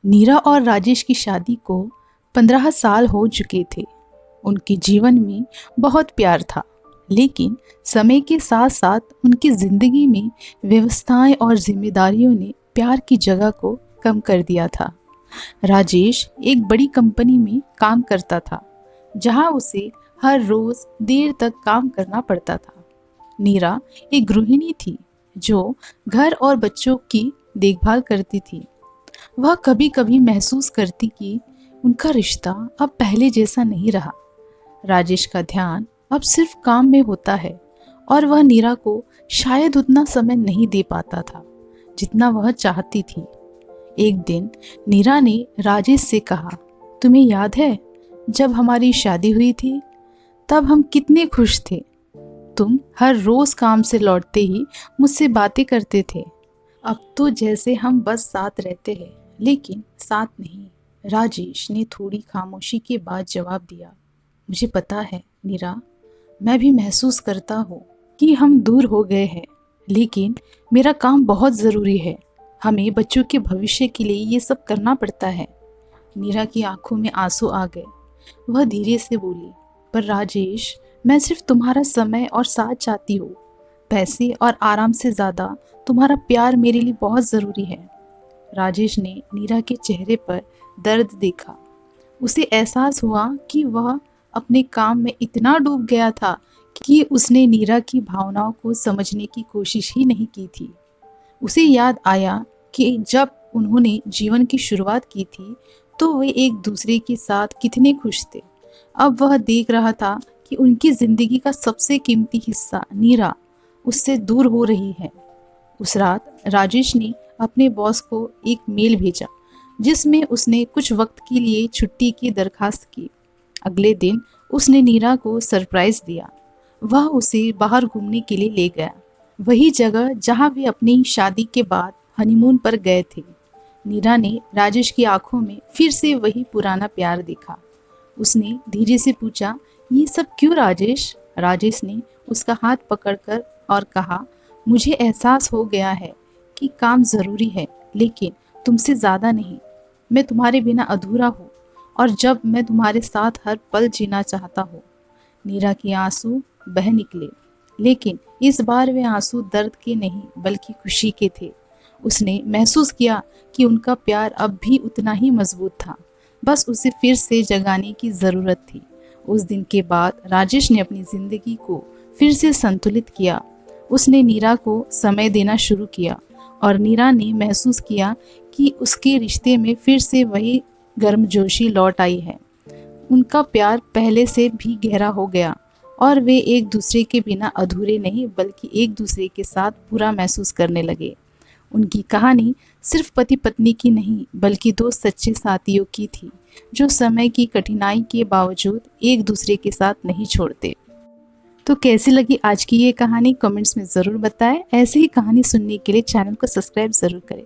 नीरा और राजेश की शादी को 15 साल हो चुके थे। उनके जीवन में बहुत प्यार था, लेकिन समय के साथ साथ उनकी जिंदगी में व्यवस्थाएं और जिम्मेदारियों ने प्यार की जगह को कम कर दिया था। राजेश एक बड़ी कंपनी में काम करता था, जहां उसे हर रोज देर तक काम करना पड़ता था। नीरा एक गृहिणी थी जो घर और बच्चों की देखभाल करती थी। वह कभी कभी महसूस करती कि उनका रिश्ता अब पहले जैसा नहीं रहा। राजेश का ध्यान अब सिर्फ काम में होता है और वह नीरा को शायद उतना समय नहीं दे पाता था जितना वह चाहती थी। एक दिन नीरा ने राजेश से कहा, तुम्हें याद है जब हमारी शादी हुई थी? तब हम कितने खुश थे। तुम हर रोज काम से लौटते ही मुझसे बातें करते थे। अब तो जैसे हम बस साथ रहते हैं, लेकिन साथ नहीं। राजेश ने थोड़ी खामोशी के बाद जवाब दिया, मुझे पता है नीरा, मैं भी महसूस करता हूँ कि हम दूर हो गए हैं, लेकिन मेरा काम बहुत ज़रूरी है। हमें बच्चों के भविष्य के लिए ये सब करना पड़ता है। नीरा की आंखों में आंसू आ गए। वह धीरे से बोली, पर राजेश, मैं सिर्फ तुम्हारा समय और साथ चाहती हूँ। पैसे और आराम से ज़्यादा तुम्हारा प्यार मेरे लिए बहुत ज़रूरी है। राजेश ने नीरा के चेहरे पर दर्द देखा। उसे एहसास हुआ कि वह अपने काम में इतना डूब गया था कि उसने नीरा की भावनाओं को समझने की कोशिश ही नहीं की थी। उसे याद आया कि जब उन्होंने जीवन की शुरुआत की थी तो वे एक दूसरे के साथ कितने खुश थे। अब वह देख रहा था कि उनकी जिंदगी का सबसे कीमती हिस्सा नीरा उससे दूर हो रही है। उस रात राजेश ने अपने बॉस को एक मेल भेजा जिसमें उसने कुछ वक्त के लिए छुट्टी की दरखास्त की। अगले दिन उसने नीरा को सरप्राइज दिया। वह उसे बाहर घूमने के लिए ले गया, वही जगह जहां वे अपनी शादी के बाद हनीमून पर गए थे। नीरा ने राजेश की आंखों में फिर से वही पुराना प्यार देखा। उसने धीरे से पूछा, ये सब क्यों राजेश? राजेश ने उसका हाथ पकड़कर और कहा, मुझे एहसास हो गया है कि काम ज़रूरी है, लेकिन तुमसे ज़्यादा नहीं। मैं तुम्हारे बिना अधूरा हूँ और जब मैं तुम्हारे साथ हर पल जीना चाहता हूँ। नीरा के आंसू बह निकले, लेकिन इस बार वे आंसू दर्द के नहीं बल्कि खुशी के थे। उसने महसूस किया कि उनका प्यार अब भी उतना ही मजबूत था, बस उसे फिर से जगाने की ज़रूरत थी। उस दिन के बाद राजेश ने अपनी ज़िंदगी को फिर से संतुलित किया। उसने नीरा को समय देना शुरू किया और नीरा ने महसूस किया कि उसके रिश्ते में फिर से वही गर्मजोशी लौट आई है। उनका प्यार पहले से भी गहरा हो गया और वे एक दूसरे के बिना अधूरे नहीं बल्कि एक दूसरे के साथ पूरा महसूस करने लगे। उनकी कहानी सिर्फ पति पत्नी की नहीं बल्कि दो सच्चे साथियों की थी जो समय की कठिनाई के बावजूद एक दूसरे के साथ नहीं छोड़ते। तो कैसी लगी आज की ये कहानी कमेंट्स में ज़रूर बताएं। ऐसे ही कहानी सुनने के लिए चैनल को सब्सक्राइब ज़रूर करें।